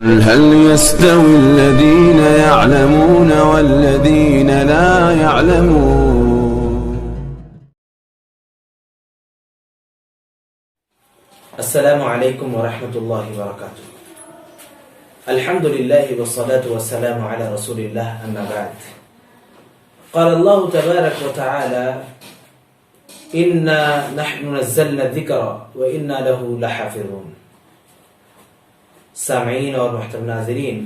هل يستوي الذين يعلمون والذين لا يعلمون؟ السلام عليكم ورحمة الله وبركاته. الحمد لله والصلاة والسلام على رسول الله، أما بعد. قال الله تبارك وتعالى: إنا نحن نزلنا الذكر وإنا له لحافظون. سامعین اور محترم ناظرین،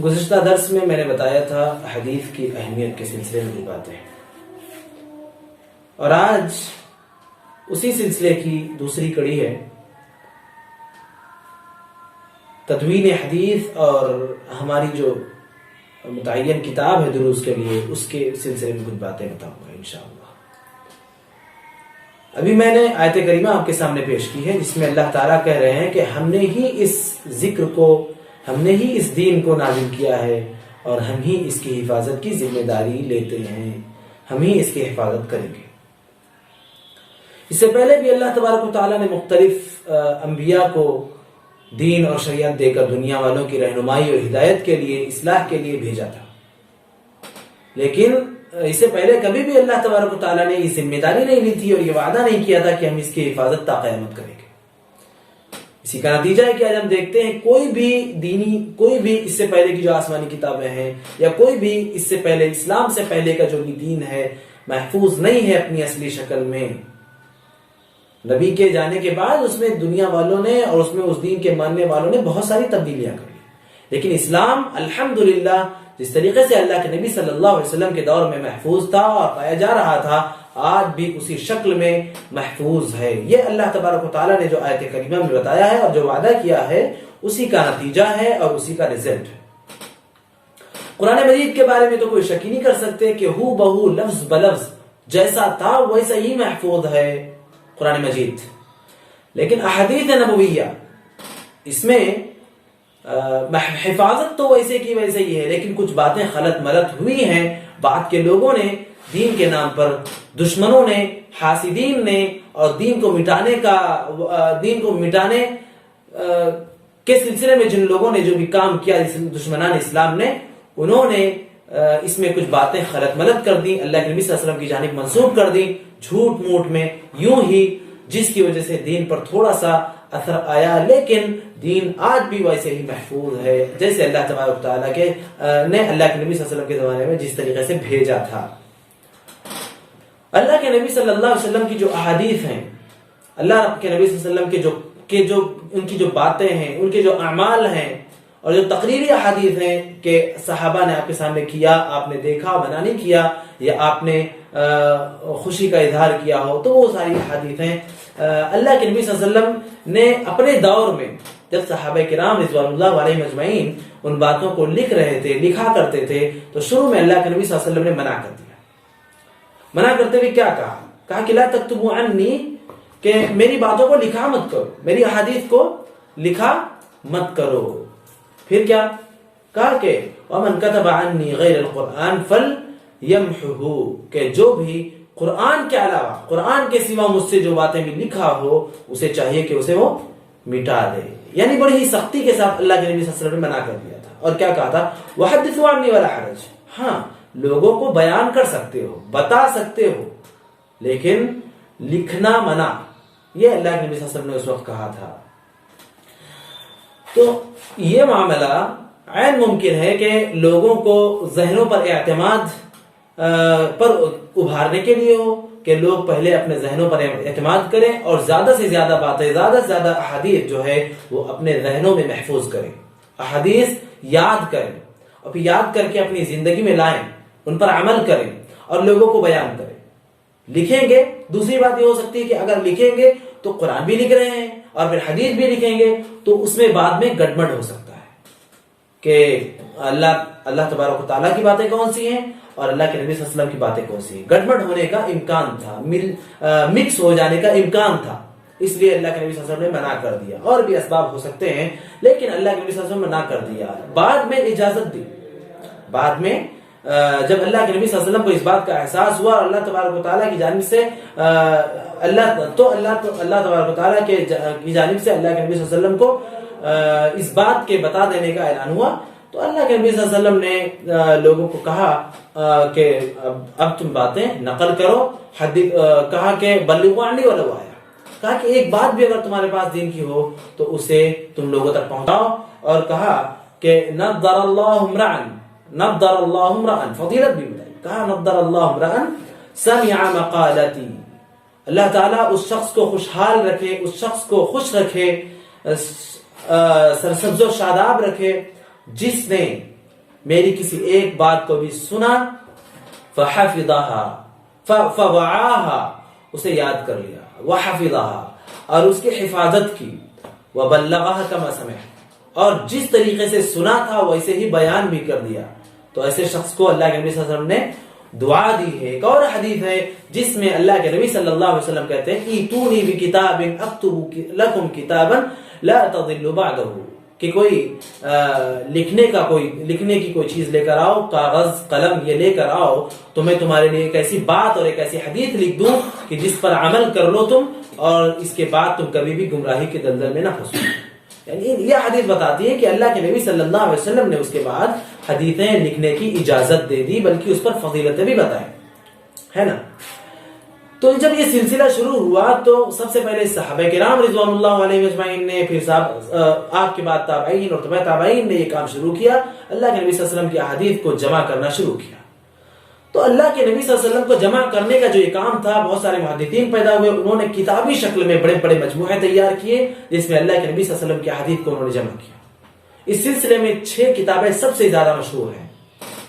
گزشتہ درس میں نے بتایا تھا حدیث کی اہمیت کے سلسلے میں باتیں، اور آج اسی سلسلے کی دوسری کڑی ہے، تدوین حدیث اور ہماری جو متعین کتاب ہے دروس کے لیے، اس کے سلسلے میں کچھ باتیں بتاؤں گا انشاءاللہ۔ ابھی میں نے آیت کریمہ آپ کے سامنے پیش کی ہے، جس میں اللہ تعالیٰ کہہ رہے ہیں کہ ہم نے ہی اس ذکر کو، ہم نے ہی اس دین کو نازل کیا ہے، اور ہم ہی اس کی حفاظت کی ذمہ داری لیتے ہیں، ہم ہی اس کی حفاظت کریں گے۔ اس سے پہلے بھی اللہ تبارک و تعالیٰ نے مختلف انبیاء کو دین اور شریعت دے کر دنیا والوں کی رہنمائی اور ہدایت کے لیے، اصلاح کے لیے بھیجا تھا، لیکن اس سے پہلے کبھی بھی اللہ تبارک و تعالیٰ نے یہ ذمہ داری نہیں لی تھی اور یہ وعدہ نہیں کیا تھا کہ ہم اس کی حفاظت تا قیامت کریں گے۔ اسی کا نتیجہ ہے کہ آج ہم دیکھتے ہیں کوئی بھی اس سے پہلے کی جو آسمانی کتابیں ہیں، یا کوئی بھی اس سے پہلے، اسلام سے پہلے کا جو دین ہے، محفوظ نہیں ہے اپنی اصلی شکل میں۔ نبی کے جانے کے بعد اس میں دنیا والوں نے اور اس میں اس دین کے ماننے والوں نے بہت ساری تبدیلیاں کر لی، لیکن اسلام الحمدللہ جس طریقے سے اللہ کے نبی صلی اللہ علیہ وسلم کے دور میں محفوظ تھا اور پایا جا رہا تھا، آج بھی اسی شکل میں محفوظ ہے۔ یہ اللہ تبارک و تعالیٰ نے جو آیت کریمہ میں بتایا ہے اور جو وعدہ کیا ہے، اسی کا نتیجہ ہے اور اسی کا رزلٹ ہے۔ قرآن مجید کے بارے میں تو کوئی شک ہی نہیں کر سکتے کہ ہو بہو لفظ بلفظ جیسا تھا ویسا ہی محفوظ ہے قرآن مجید، لیکن احادیث نبویہ اس میں حفاظت تو ویسے کی ویسے ہی ہے، لیکن کچھ باتیں غلط ملت ہوئی ہیں۔ بعد کے لوگوں نے دین کے نام پر، دشمنوں نے، حاسدین نے، اور دین کو مٹانے کے سلسلے میں جن لوگوں نے جو بھی کام کیا، دشمنان اسلام نے، انہوں نے اس میں کچھ باتیں غلط ملت کر دی، اللہ کے نبی صلی اللہ علیہ وسلم کی جانب منسوب کر دی، جھوٹ موٹ میں، یوں ہی، جس کی وجہ سے دین پر تھوڑا سا اثر آیا، لیکن دین آج بھی ویسے ہی محفوظ ہے جیسے اللہ تبارک و تعالیٰ نے اللہ کے نبی صلی اللہ علیہ وسلم کے زمانے میں جس طریقے سے بھیجا تھا۔ اللہ کے نبی صلی اللہ علیہ وسلم کی جو احادیث ہیں، اللہ کے نبی صلی اللہ علیہ وسلم ان کی جو باتیں ہیں، ان کے جو اعمال ہیں، اور جو تقریری احادیث ہیں کہ صحابہ نے آپ کے سامنے کیا، آپ نے دیکھا، منع نہیں کیا، یا آپ نے خوشی کا اظہار کیا ہو، تو وہ ساری احادیث ہیں اللہ کے نبی صلی اللہ علیہ وسلم نے اپنے دور میں، جب صحابہ کرام رضوان اللہ علیہم اجمعین ان باتوں کو لکھ رہے تھے، لکھا کرتے تھے، تو شروع میں اللہ کے نبی صلی اللہ علیہ وسلم نے منع کر دیا۔ منع کرتے ہوئے کیا کہا کہ لا تکتبوا عنی، کہ میری باتوں کو لکھا مت کرو، میری احادیث کو لکھا مت کرو۔ پھر کیا کہا کہ ومن کتب عنی غیر القرآن فلیمحہ، کہ جو بھی قرآن کے علاوہ، قرآن کے سوا مجھ سے جو باتیں بھی لکھا ہو، اسے چاہیے کہ اسے وہ مٹا دے۔ یعنی بڑی ہی سختی کے ساتھ اللہ کے نبی صلی اللہ علیہ وسلم نے منع کر دیا تھا، اور کیا کہا تھا؟ وحدثوا عنی ولا حرج، ہاں لوگوں کو بیان کر سکتے ہو، بتا سکتے ہو، لیکن لکھنا منع، یہ اللہ کے نبی صلی اللہ علیہ وسلم نے اس وقت کہا تھا۔ تو یہ معاملہ عین ممکن ہے کہ لوگوں کو ذہنوں پر اعتماد پر ابھارنے کے لیے ہو، کہ لوگ پہلے اپنے ذہنوں پر اعتماد کریں اور زیادہ سے زیادہ باتیں، زیادہ سے زیادہ احادیث جو ہے وہ اپنے ذہنوں میں محفوظ کریں، احادیث یاد کریں، اور پھر یاد کر کے اپنی زندگی میں لائیں، ان پر عمل کریں اور لوگوں کو بیان کریں۔ لکھیں گے، دوسری بات یہ ہو سکتی ہے کہ اگر لکھیں گے تو قرآن بھی لکھ رہے ہیں اور پھر حدیث بھی لکھیں گے، تو اس میں بعد میں گڑبڑ ہو سکتا ہے کہ اللہ تبارک و تعالیٰ کی باتیں کون سی ہیں اور اللہ کے نبی صلی اللہ علیہ وسلم کی باتیں کون سی ہیں۔ گڑبڑ ہونے کا امکان تھا، مکس ہو جانے کا امکان تھا، اس لیے اللہ کے نبی صلی اللہ علیہ وسلم نے منع کر دیا۔ اور بھی اسباب ہو سکتے ہیں، لیکن اللہ کے نبی صلی اللہ علیہ وسلم نے منع کر دیا، بعد میں اجازت دی۔ بعد میں جب اللہ کے نبی صلی اللہ علیہ وسلم کو اس بات کا احساس ہوا، اللہ تبارک و تعالیٰ کی جانب سے اللہ تبارک و تعالیٰ کی جانب سے اللہ کے نبی صلی اللہ علیہ وسلم کو اس بات کے بتا دینے کا اعلان ہوا تو اللہ کے نبی صلی اللہ علیہ وسلم نے لوگوں کو کہا کہ اب تم باتیں نقل کرو، کہا کہ بلغوا عنی ولو آیا، کہا کہ ایک بات بھی اگر تمہارے پاس دین کی ہو تو اسے تم لوگوں تک پہنچاؤ، اور کہا کہ نضر اللہ امرأ، فضیلت بھی بتائی، کہا نضر اللہ امرأ سمع مقالتی، اللہ تعالیٰ اس شخص کو خوشحال رکھے، اس شخص کو خوش رکھے، سرسبز و شاداب رکھے جس نے میری کسی ایک بات کو بھی سنا، فوعاها، اسے یاد کر لیا، وحفظها، اور اس کی حفاظت کی، وبلغها كما سمع، اور جس طریقے سے سنا تھا ویسے ہی بیان بھی کر دیا، تو ایسے شخص کو اللہ کے نبی صلی اللہ علیہ وسلم نے دعا دی ہے۔ ایک اور حدیث ہے جس میں اللہ کے نبی صلی اللہ علیہ وسلم کہتے ہیں ایتونی بکتاب اکتب لکم کتابا لا تضلوا بعدہ، کہ کوئی لکھنے کی کوئی چیز لے کر آؤ، کاغذ قلم یہ لے کر آؤ تو میں تمہارے لیے ایک ایسی بات اور ایک ایسی حدیث لکھ دوں کہ جس پر عمل کر لو تم، اور اس کے بعد تم کبھی بھی گمراہی کے دلدل میں نہ پھنسو۔ یعنی یہ حدیث بتاتی ہے کہ اللہ کے نبی صلی اللہ علیہ وسلم نے اس کے بعد حدیثیں لکھنے کی اجازت دے دی، بلکہ اس پر فضیلتیں بھی بتائیں، ہے نا۔ تو جب یہ سلسلہ شروع ہوا تو سب سے پہلے صحابہ کرام رضوان اللہ علیہ اجمعین نے، پھر آپ کے بعد تابعین اور تبع تابعین نے یہ کام شروع کیا، اللہ کے نبی صلی اللہ علیہ وسلم کی احادیث کو جمع کرنا شروع کیا۔ تو اللہ کے نبی صلی اللہ علیہ وسلم کو جمع کرنے کا جو یہ کام تھا، بہت سارے محدثین پیدا ہوئے، انہوں نے کتابی شکل میں بڑے بڑے مجموعے تیار کیے جس میں اللہ کے نبی صلی اللہ علیہ وسلم کی احادیث کو انہوں نے جمع کیا۔ اس سلسلے میں 6 کتابیں سب سے زیادہ مشہور ہیں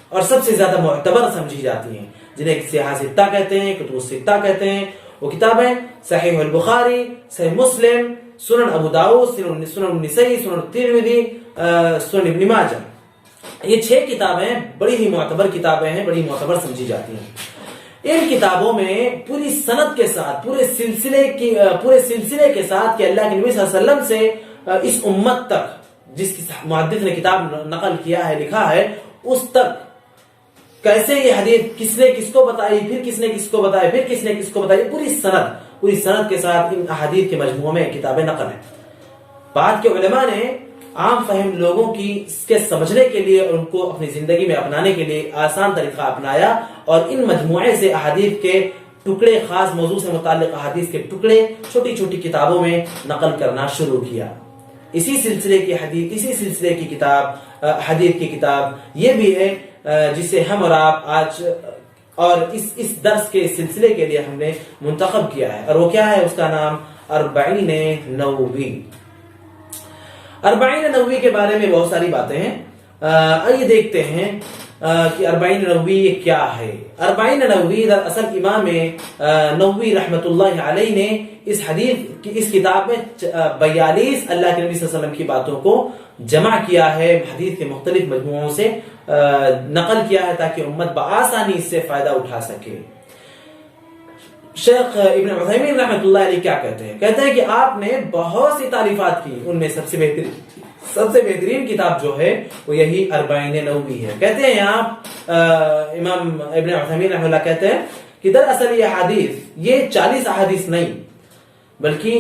اور سب سے زیادہ معتبر سمجھی جاتی ہیں، جنہیں صحیح ستہ کہتے ہیں، کتب الستہ کہتے ہیں۔ وہ کتابیں صحیح البخاری، صحیح مسلم، سنن ابو داؤد، سنن النسائی، سنن الترمذی، سنن ابن ماجہ۔ یہ 6 کتابیں بڑی ہی معتبر کتابیں ہیں، بڑی معتبر سمجھی جاتی ہیں۔ ان کتابوں میں پوری سند کے ساتھ، پورے سلسلے کے ساتھ کہ اللہ کے نبی صلی اللہ علیہ وسلم سے اس امت تک، جس محدث نے کتاب نقل کیا ہے، لکھا ہے، اس تک کیسے یہ حدیث کس نے کس کو بتائی، پھر کس نے کس کو بتائی، پھر کس نے کس کو بتائی، پوری سند کے ساتھ ان احادیث کے مجموعے میں کتابیں نقل ہیں۔ بعد کے علماء نے عام فہم لوگوں کی اس کے سمجھنے کے لیے اور ان کو اپنی زندگی میں اپنانے کے لیے آسان طریقہ اپنایا اور ان مجموعے سے احادیث کے ٹکڑے، خاص موضوع سے متعلق احادیث کے ٹکڑے چھوٹی چھوٹی کتابوں میں نقل کرنا شروع کیا۔ اسی سلسلے کی کتاب، حدیث کی کتاب یہ بھی ہے جسے ہم اور آپ آج اور اس درس کے سلسلے کے لیے ہم نے منتخب کیا ہے، اور وہ کیا ہے؟ اس کا نام اربعین نووی۔ اربعین نووی کے بارے میں بہت ساری باتیں ہیں، آئیے دیکھتے ہیں کہ اربعین نووی کیا ہے۔ اربعین نووی دراصل امام نووی رحمۃ اللہ علیہ نے اس کتاب میں 42 اللہ کے نبی صلی اللہ علیہ وسلم کی باتوں کو جمع کیا ہے، حدیث کے مختلف مجموعوں سے نقل کیا ہے تاکہ امت بآسانی اس سے فائدہ اٹھا سکے۔ شیخ ابن عثیمین رحمۃ اللہ علیہ کیا کہتے ہیں کہ آپ نے بہت سی تالیفات کی، ان میں سب سے بہترین کتاب جو ہے وہ یہی اربعین نووی ہے۔ کہتے ہیں آپ امام ابن عثیمین رحمۃ اللہ کہتے ہیں کہ دراصل یہ حدیث، یہ 40 احادیث نہیں بلکہ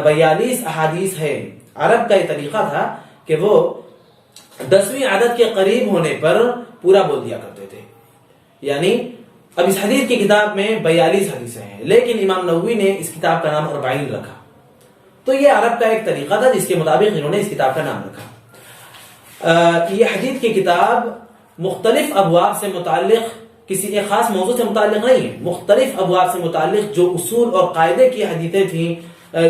42 احادیث ہے۔ عرب کا یہ طریقہ تھا کہ وہ 10ویں عدد کے قریب ہونے پر پورا بول دیا کرتے تھے، یعنی اب اس حدیث کی کتاب میں 42 حدیثیں ہیں، لیکن امام نووی نے اس کتاب کا نام 40 رکھا، تو یہ عرب کا ایک طریقہ تھا جس کے مطابق انہوں نے اس کتاب کا نام رکھا۔ یہ حدیث کی کتاب مختلف ابواب سے متعلق، کسی ایک خاص موضوع سے متعلق نہیں ہے، مختلف ابواب سے متعلق جو اصول اور قاعدے کی حدیثیں تھیں،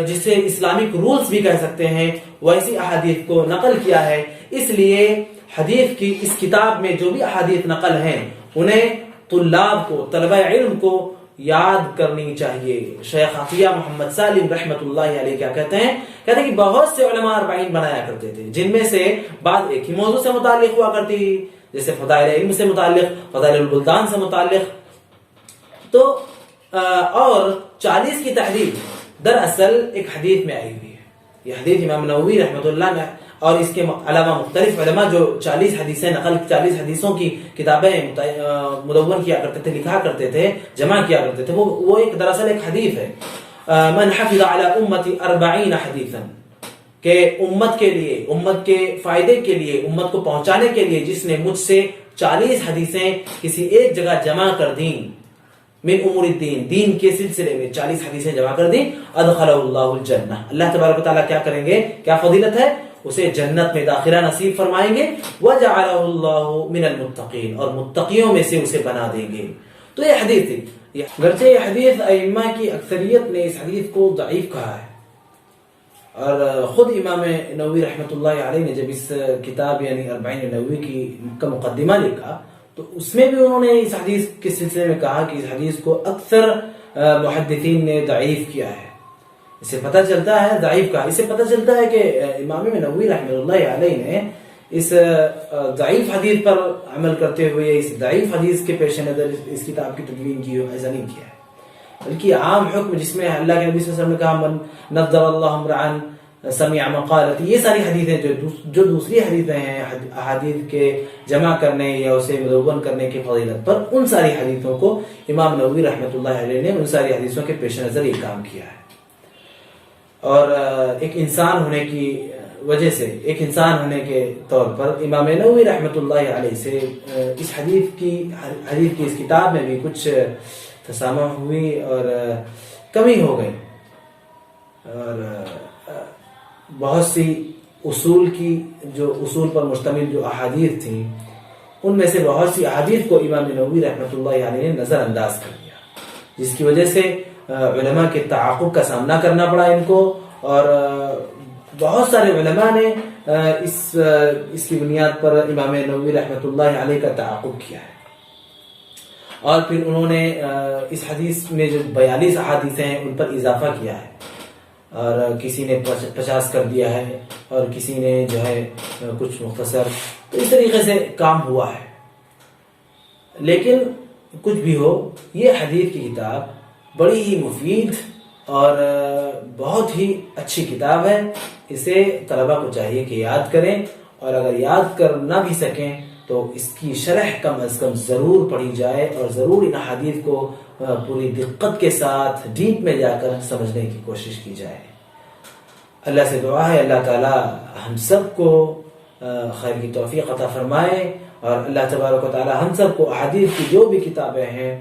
جسے اسلامک رولز بھی کہہ سکتے ہیں، ویسی احادیث کو نقل کیا ہے۔ اس لیے حدیث کی اس کتاب میں جو بھی احادیث نقل ہیں انہیں طلاب کو، طلبہ علم کو یاد کرنی چاہیے۔ شیخ عطیہ محمد سالم رحمۃ اللہ علیہ کیا کہتے ہیں کہ بہت سے علماء 40 بنایا کرتے تھے، جن میں سے بعض ایک ہی موضوع سے متعلق ہوا کرتی، جیسے فضائل علم سے متعلق، فضائل البلدان سے متعلق، تو اور 40 کی تحریر دراصل ایک حدیث میں آئی ہوئی ہے۔ یہ حدیث امام نووی رحمۃ اللہ نے اور اس کے علاوہ مختلف علماء جو 40 حدیثیں نقل، 40 حدیثوں کی کتابیں مدون کیا کرتے تھے، لکھا کرتے تھے، جمع کیا کرتے تھے، وہ ایک دراصل ایک حدیث ہے۔ من حفظ على امتی 40 حدیثا، کہ امت کے لیے، امت کے فائدے کے لیے، امت کو پہنچانے کے لیے جس نے مجھ سے 40 حدیثیں کسی ایک جگہ جمع کر دیں، من امور الدین، دین کے سلسلے میں 40 حدیثیں جمع کر دیں، ادخلہ اللہ الجنہ، اللہ تبارک و تعالیٰ کیا کریں گے، کیا فضیلت ہے، اسے جنت میں داخلہ نصیب فرمائیں گے، وجعلہ اللہ من المتقین، اور متقیوں میں سے اسے بنا دیں گے۔ تو یہ حدیث تھی، گرچہ یہ حدیث ائمہ کی اکثریت نے اس حدیث کو ضعیف کہا ہے، اور خود امام نووی رحمۃ اللہ علیہ نے جب اس کتاب یعنی 40 نووی کا مقدمہ لکھا تو اس میں بھی انہوں نے اس حدیث کے سلسلے میں کہا کہ اس حدیث کو اکثر محدثین نے ضعیف کیا ہے۔ اسے پتہ چلتا ہے ضعیف کا، اسے پتہ چلتا ہے کہ امام نووی رحمۃ اللہ علیہ نے اس ضعیف حدیث پر عمل کرتے ہوئے اس ضعیف حدیث کے پیش نظر اس کتاب کی تدوین کی، ایسا نہیں کیا ہے، بلکہ عام حکم جس میں اللہ کے نبی صلی اللہ علیہ وسلم نے کہا من نظر اللہ امرعن سمع مقالتی، یہ ساری حدیثیں جو دوسری حدیثیں ہیں احادیث کے جمع کرنے یا اسے مدون کرنے کی فضیلت پر، ان ساری حدیثوں کو امام نووی رحمۃ اللہ علیہ نے ان ساری حدیثوں کے پیش نظر یہ کام کیا ہے۔ اور ایک انسان ہونے کی وجہ سے، ایک انسان ہونے کے طور پر امام نووی رحمۃ اللہ علیہ سے اس حدیث کی اس کتاب میں بھی کچھ تسامح ہوئی اور کمی ہو گئی، اور بہت سی اصول پر مشتمل جو احادیث تھیں ان میں سے بہت سی احادیث کو امام نووی رحمۃ اللہ علیہ نے نظر انداز کر دیا، جس کی وجہ سے علماء کے تعاقب کا سامنا کرنا پڑا ان کو، اور بہت سارے علماء نے اس کی بنیاد پر امام نووی رحمۃ اللہ علیہ کا تعاقب کیا ہے، اور پھر انہوں نے اس حدیث میں جو 42 احادیث ہیں ان پر اضافہ کیا ہے، اور کسی نے 50 کر دیا ہے، اور کسی نے جو ہے کچھ مختصر، تو اس طریقے سے کام ہوا ہے۔ لیکن کچھ بھی ہو، یہ حدیث کی کتاب بڑی ہی مفید اور بہت ہی اچھی کتاب ہے، اسے طلبہ کو چاہیے کہ یاد کریں، اور اگر یاد کر نہ بھی سکیں تو اس کی شرح کم از کم ضرور پڑھی جائے، اور ضرور ان حدیث کو پوری دقت کے ساتھ ڈیپ میں جا کر سمجھنے کی کوشش کی جائے۔ اللہ سے دعا ہے اللہ تعالی ہم سب کو خیر کی توفیق عطا فرمائے، اور اللہ تبارک و تعالی ہم سب کو احادیث کی جو بھی کتابیں ہیں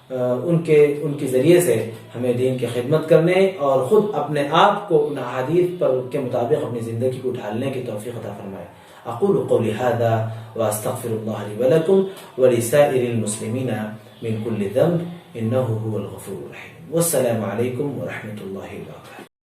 ان کے ذریعے سے ہمیں دین کی خدمت کرنے اور خود اپنے آپ کو ان احادیث پر کے مطابق اپنی زندگی کو ڈھالنے کی توفیق عطا فرمائے۔ اقول قولی هذا واستغفر الله لي ولكم ولسائر المسلمين من كل ذنب انه هو الغفور الرحيم، والسلام عليكم ورحمة الله وبركاته۔